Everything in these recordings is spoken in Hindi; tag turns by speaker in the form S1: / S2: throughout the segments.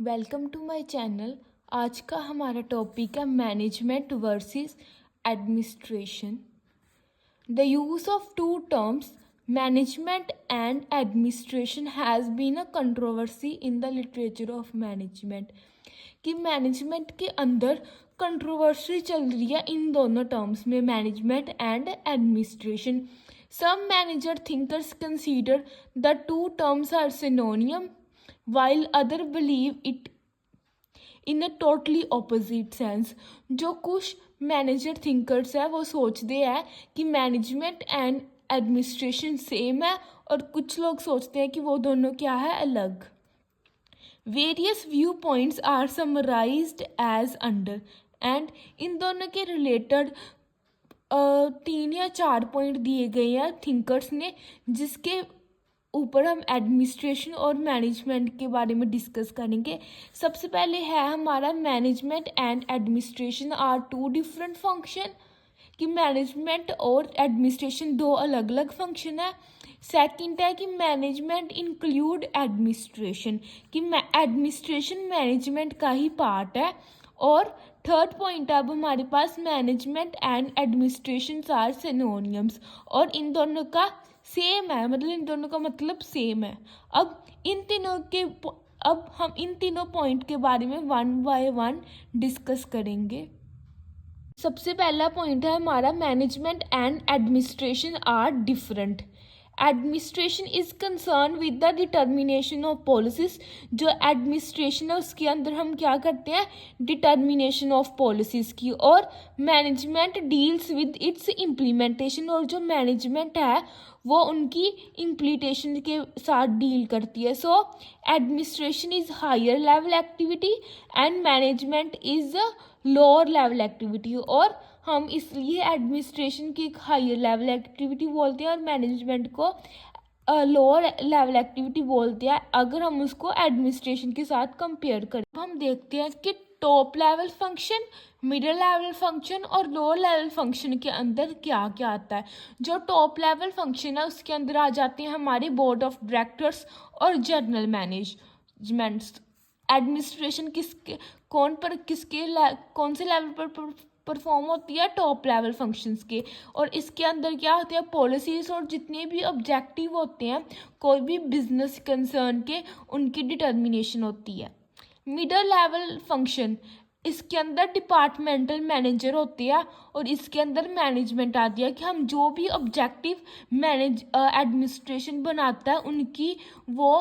S1: Welcome to my channel. आज का हमारा टॉपिक है management versus administration. The use of two terms management and administration has been a controversy in the literature of management. कि मैनेजमेंट के अंदर कंट्रोवर्सी चल रही है इन दोनों टर्म्स में, management and administration. Some manager thinkers consider the two terms are synonymous while other believe it in a totally opposite sense। जो कुछ मैनेजर थिंकर्स है वो सोचते हैं कि मैनेजमेंट एंड एडमिनिस्ट्रेशन सेम है, और कुछ लोग सोचते हैं कि वो दोनों क्या है, अलग। Various view points are summarized as under. And इन दोनों के रिलेटेड 3 या 4 पॉइंट दिए गए हैं थिंकर्स ने, जिसके ऊपर हम एडमिनिस्ट्रेशन और मैनेजमेंट के बारे में डिस्कस करेंगे। सबसे पहले है हमारा management and administration are two different function, कि मैनेजमेंट और एडमिनिस्ट्रेशन दो अलग अलग फंक्शन है। सेकंड है कि मैनेजमेंट इंक्लूड एडमिनिस्ट्रेशन, कि एडमिनिस्ट्रेशन मैनेजमेंट का ही पार्ट है। और थर्ड पॉइंट है अब हमारे पास management and administration are synonyms, और इन दोनों का सेम है, मतलब इन दोनों का मतलब सेम है। अब हम इन तीनों पॉइंट के बारे में वन बाय वन डिस्कस करेंगे। सबसे पहला पॉइंट है हमारा management and administration are different. Administration is concern with the determination of policies. जो एडमिनिस्ट्रेशन है उसके अंदर हम क्या करते हैं, डिटर्मिनेशन ऑफ पॉलिसीज की। और management deals with its implementation, और जो मैनेजमेंट है वो उनकी इम्प्लीटेशन के साथ डील करती है। So administration is higher level activity and management is lower level activity. और हम इसलिए एडमिनिस्ट्रेशन की एक हायर लेवल एक्टिविटी बोलते हैं और मैनेजमेंट को लोअर लेवल एक्टिविटी बोलते हैं, अगर हम उसको एडमिनिस्ट्रेशन के साथ कंपेयर करें। अब हम देखते हैं कि top level function, middle level function और लोअर लेवल फंक्शन के अंदर क्या क्या आता है। जो टॉप लेवल फंक्शन है उसके अंदर आ जाते हैं हमारे बोर्ड ऑफ डायरेक्टर्स और जनरल मैनेजमेंट्स। एडमिनिस्ट्रेशन कौन से लेवल पर परफॉर्म होती है, टॉप लेवल फंक्शंस के। और इसके अंदर क्या होते हैं, पॉलिसीज और जितने भी ऑब्जेक्टिव होते हैं कोई भी बिजनेस कंसर्न के, उनकी डिटर्मिनेशन होती है। मिडिल लेवल फंक्शन, इसके अंदर डिपार्टमेंटल मैनेजर होते हैं और इसके अंदर मैनेजमेंट आती है, कि हम जो भी ऑब्जेक्टिव एडमिनिस्ट्रेशन बनाता है उनकी वो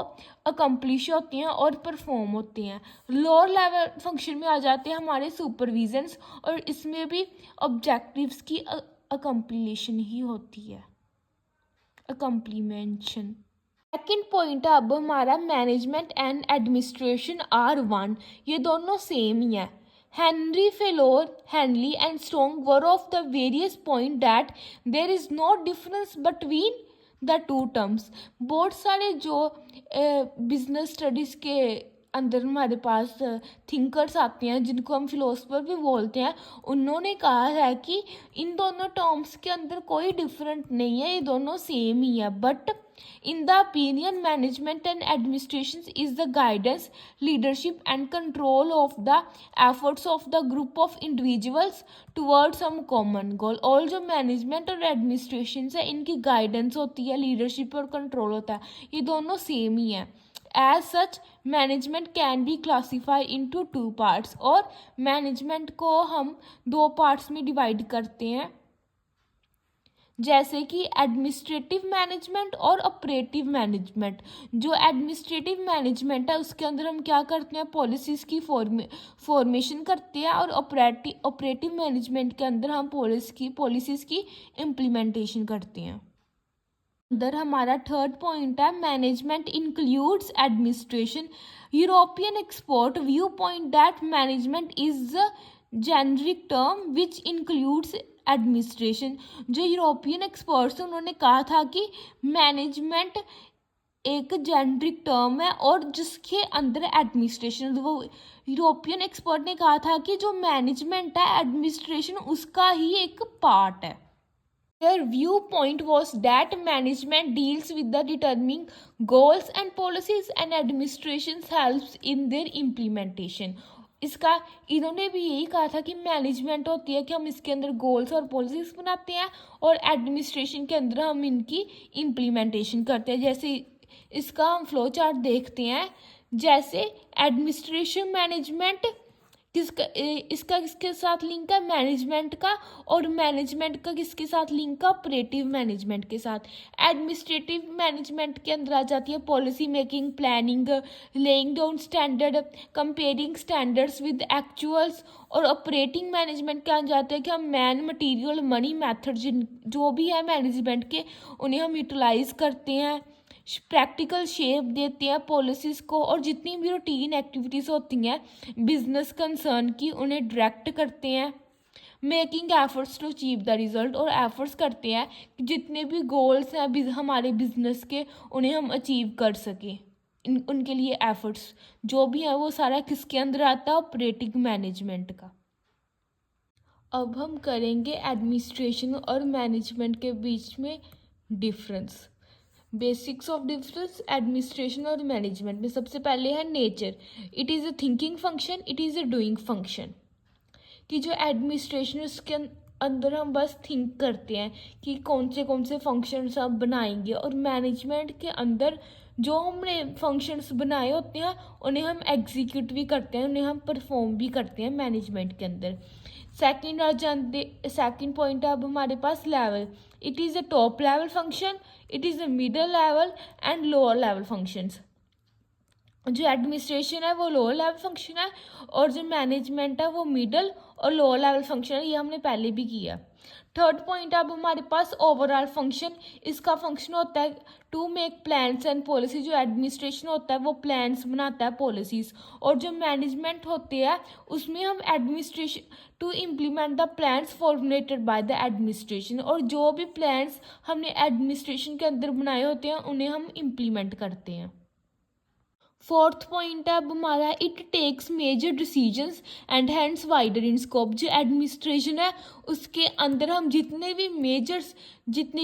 S1: अकम्प्लिश होती हैं और परफॉर्म होते हैं। लोअर लेवल फंक्शन में आ जाते हैं हमारे सुपरविजन्स, और इसमें भी ऑब्जेक्टिव्स की अकम्प्लीशन ही होती है, अकम्प्लीमेंशन। सेकेंड पॉइंट है अब हमारा management and administration are one, ये दोनों सेम ही है। Henry Fayol, Henley and Strong were of the various point that there is no difference between the two terms. बहुत सारे जो बिजनेस स्टडीज़ के अंदर हमारे पास थिंकर्स आते हैं, जिनको हम फिलोसफर भी बोलते हैं, उन्होंने कहा है कि इन दोनों टर्म्स के अंदर कोई डिफरेंट नहीं है, ये दोनों सेम ही है। But in the opinion, management and administration is the guidance, leadership and control of the efforts of the group of individuals towards some common goal। और जो मैनेजमेंट और एडमिनिस्ट्रेशन है इनकी गाइडेंस होती है, लीडरशिप और कंट्रोल होता है, ये दोनों सेम ही है। As such management can be classified into two parts, और मैनेजमेंट को हम दो पार्ट्स में डिवाइड करते हैं, जैसे कि एडमिनिस्ट्रेटिव मैनेजमेंट और ऑपरेटिव मैनेजमेंट। जो एडमिनिस्ट्रेटिव मैनेजमेंट है उसके अंदर हम क्या करते हैं, पॉलिसीज़ की फॉर्मेशन करते हैं, और ऑपरेटिव मैनेजमेंट के अंदर हम पॉलिसीज़ की इम्प्लीमेंटेशन करते हैं। अंदर हमारा थर्ड पॉइंट है management includes administration. European expert view point that management is a generic term which includes administration. जो यूरोपियन एक्सपर्ट्स उन्होंने कहा था कि मैनेजमेंट एक जेनरिक टर्म है और जिसके अंदर एडमिनिस्ट्रेशन, वो यूरोपियन एक्सपर्ट ने कहा था कि जो मैनेजमेंट है एडमिनिस्ट्रेशन उसका ही एक पार्ट है। Their viewpoint was that management deals with the determining goals and policies and administration helps in their implementation. इसका इन्होंने भी यही कहा था कि मैनेजमेंट होती है कि हम इसके अंदर गोल्स और पॉलिसीज बनाते हैं और एडमिनिस्ट्रेशन के अंदर हम इनकी इम्प्लीमेंटेशन करते हैं। जैसे इसका हम फ्लो चार्ट देखते हैं, जैसे एडमिनिस्ट्रेशन मैनेजमेंट इसका किसके साथ लिंक है, मैनेजमेंट का, और मैनेजमेंट का किसके साथ लिंक है, ऑपरेटिव मैनेजमेंट के साथ। एडमिनिस्ट्रेटिव मैनेजमेंट के अंदर आ जाती है policy making, planning, laying down standard, comparing standards with actuals. और ऑपरेटिंग मैनेजमेंट क्या जाते हैं कि हम मैन, मटीरियल, मनी, मेथड जो भी है मैनेजमेंट के, उन्हें हम यूटिलाइज करते हैं, प्रैक्टिकल शेप देते हैं पॉलिसीज़ को, और जितनी भी रूटीन एक्टिविटीज़ होती हैं बिजनेस कंसर्न की उन्हें डायरेक्ट करते हैं। Making efforts to achieve the result, और एफर्ट्स करते हैं कि जितने भी गोल्स हैं हमारे बिजनेस के उन्हें हम अचीव कर सकें। उनके लिए एफर्ट्स जो भी है वो सारा किसके अंदर आता है, ऑपरेटिंग मैनेजमेंट का। अब हम करेंगे एडमिनिस्ट्रेशन और मैनेजमेंट के बीच में difference. Basics of difference administration और मैनेजमेंट में सबसे पहले है nature. It is a thinking function, it is a doing function. कि जो एडमिनिस्ट्रेशन उसके अंदर हम बस थिंक करते हैं कि कौन से फंक्शंस हम बनाएंगे, और मैनेजमेंट के अंदर जो हमने फंक्शंस बनाए होते हैं उन्हें हम एग्जीक्यूट भी करते हैं, उन्हें हम परफॉर्म भी करते हैं मैनेजमेंट के अंदर। सेकंड पॉइंट है अब हमारे पास level. It is a top level function, it is a middle level and lower level functions. जो एडमिनिस्ट्रेशन है वो लोअर लेवल फंक्शन है, और जो मैनेजमेंट है वो मिडल और लोअर लेवल फंक्शन है, ये हमने पहले भी किया। थर्ड पॉइंट अब हमारे पास ओवरऑल फंक्शन। इसका फंक्शन होता है to make plans and policy. जो एडमिनिस्ट्रेशन होता है वो प्लान्स बनाता है, पॉलिसीज़, और जो मैनेजमेंट होते हैं उसमें हम administration to implement the plans formulated by the administration, और जो भी प्लान्स हमने एडमिनिस्ट्रेशन के अंदर बनाए होते हैं उन्हें हम इम्प्लीमेंट करते हैं। फोर्थ पॉइंट है अब हमारा, it takes major decisions and hands wider in scope. जो एडमिनिस्ट्रेशन है उसके अंदर हम जितनी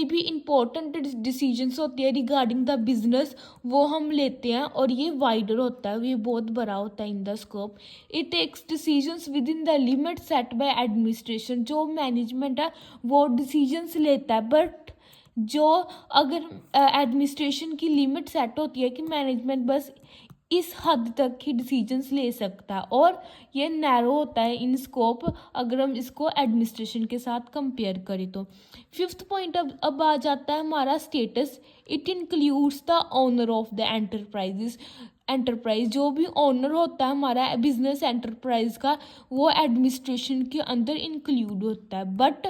S1: भी इम्पोर्टेंट डिसीजंस होती है रिगार्डिंग द बिजनेस वो हम लेते हैं, और ये वाइडर होता है, ये बहुत बड़ा होता है in the scope. It takes decisions within the limit set by administration. जो मैनेजमेंट है वो डिसीजंस लेता है, बट जो अगर एडमिनिस्ट्रेशन की लिमिट सेट होती है कि मैनेजमेंट बस इस हद तक ही डिसीजंस ले सकता है, और ये नैरो होता है इन स्कोप अगर हम इसको एडमिनिस्ट्रेशन के साथ कंपेयर करें तो। फिफ्थ पॉइंट अब आ जाता है हमारा status. It includes the owner of the enterprise. जो भी ओनर होता है हमारा बिजनेस एंटरप्राइज का वो एडमिनिस्ट्रेशन के अंदर इंक्लूड होता है, बट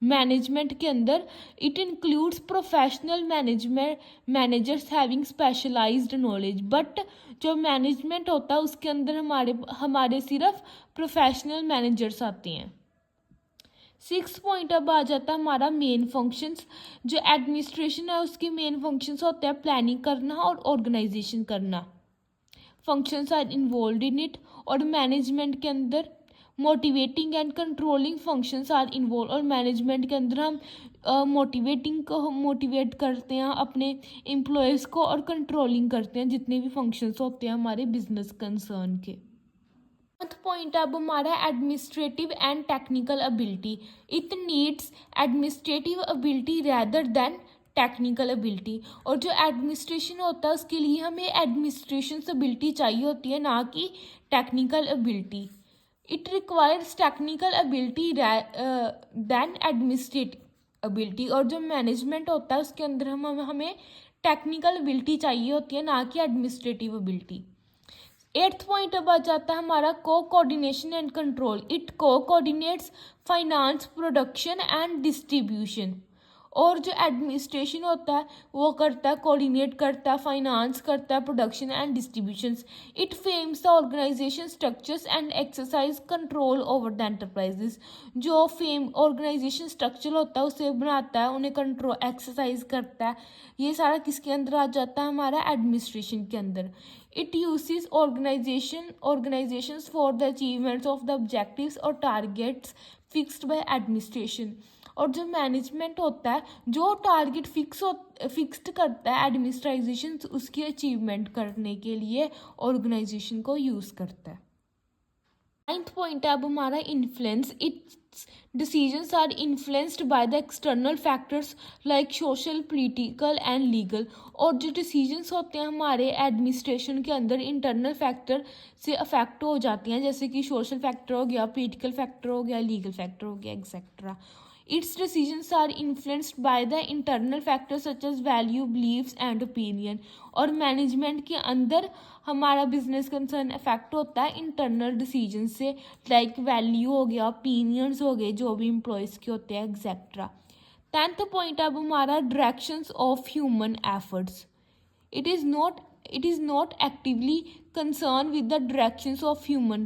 S1: मैनेजमेंट के अंदर it includes professional managers having specialized knowledge. But जो मैनेजमेंट होता है उसके अंदर हमारे सिर्फ प्रोफेशनल मैनेजर्स आते हैं। सिक्स पॉइंट अब आ जाता है हमारा मेन फंक्शंस। जो एडमिनिस्ट्रेशन है उसके मेन फंक्शंस होते हैं प्लानिंग करना और ऑर्गेनाइजेशन करना। Functions are involve in it. और मैनेजमेंट के अंदर motivating and controlling functions are involve. और मैनेजमेंट के अंदर हम मोटिवेट करते हैं अपने एम्प्लॉयज़ को, और कंट्रोलिंग करते हैं जितने भी फंक्शंस होते हैं हमारे बिजनेस कंसर्न के। पॉइंट अब हमारा administrative and technical ability. It needs administrative ability rather than technical ability. और जो एडमिनिस्ट्रेशन होता है उसके लिए हमें एडमिनिस्ट्रेशन एबिलिटी चाहिए होती है, ना कि technical ability. It requires technical ability than administrative ability. और जो मैनेजमेंट होता है उसके अंदर हमें टेक्निकल एबिलिटी चाहिए होती है, ना कि एडमिनिस्ट्रेटिव एबिलिटी। एट्थ पॉइंट अब आ जाता है हमारा coordination and control. It coordinates finance, production and distribution. और जो एडमिनिस्ट्रेशन होता है वो करता है, कोऑर्डिनेट करता है, फाइनेंस करता है, production and distributions. It frames the organization structures and exercise control over the enterprises. जो फेम ऑर्गेनाइजेशन स्ट्रक्चर होता है उसे बनाता है, उन्हें कंट्रोल एक्सरसाइज करता है। ये सारा किसके अंदर आ जाता है, हमारा एडमिनिस्ट्रेशन के अंदर। It uses organisations for the achievements of the objectives और टारगेट्स फिक्स्ड बाय एडमिनिस्ट्रेशन। और जो मैनेजमेंट होता है जो टारगेट फिक्स्ड करता है एडमिनिस्ट्रेशन उसकी अचीवमेंट करने के लिए ऑर्गेनाइजेशन को यूज़ करता है। 9th पॉइंट है अब हमारा influence. Its decisions are influenced by the external factors like social, political and legal. और जो डिसीजंस होते हैं हमारे एडमिनिस्ट्रेशन के अंदर इंटरनल फैक्टर से अफेक्ट हो जाती हैं, जैसे कि सोशल फैक्टर हो गया, पॉलिटिकल फैक्टर हो गया, लीगल फैक्टर हो गया, etcetera. Its decisions are influenced by the internal factors such as value, beliefs and opinion। और मैनेजमेंट के अंदर हमारा बिजनेस कंसर्न अफेक्ट होता है इंटरनल डिसीजन से, लाइक वैल्यू हो गया, ओपिनियंस हो गए जो भी एम्प्लॉयज़ के होते हैं, एक्सेट्रा। 10th पॉइंट अब हमारा directions of human efforts. It is not actively concerned with the directions of human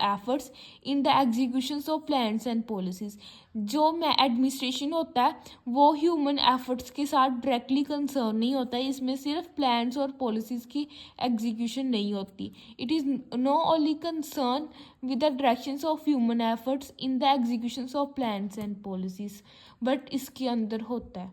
S1: efforts in the executions of plans and policies। जो एडमिनिस्ट्रेशन होता है वो ह्यूमन एफर्ट्स के साथ डायरेक्टली कंसर्न नहीं होता है, इसमें सिर्फ प्लान्स और पॉलिसीज़ की एग्जीक्यूशन नहीं होती। It is no only concern with the directions of human efforts in the executions of plans and policies, but इसके अंदर होता है।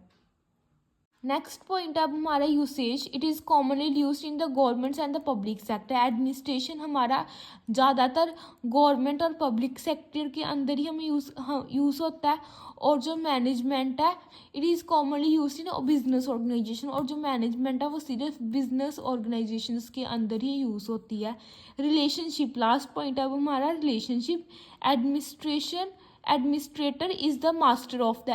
S1: नेक्स्ट पॉइंट अब हमारा usage. It is commonly use in the governments and the public sector. Administration हमारा ज़्यादातर गवर्नमेंट और पब्लिक सेक्टर के अंदर ही हमें यूज़ होता है। और जो मैनेजमेंट है it is commonly use in business organization. और जो मैनेजमेंट है वो सिर्फ बिजनेस ऑर्गेनाइजेशंस के अंदर ही यूज़ होती है। रिलेशनशिप, लास्ट पॉइंट अब हमारा relationship. Administrator is the master of the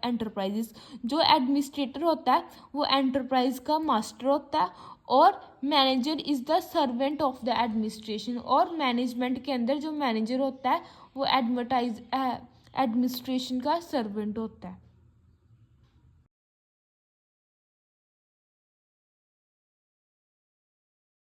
S1: enterprises. जो एडमिनिस्ट्रेटर होता है वो एंटरप्राइज का मास्टर होता है और manager is the servant of the administration. और मैनेजमेंट के अंदर जो मैनेजर होता है वो एडमिनिस्ट्रेशन का सर्वेंट होता है।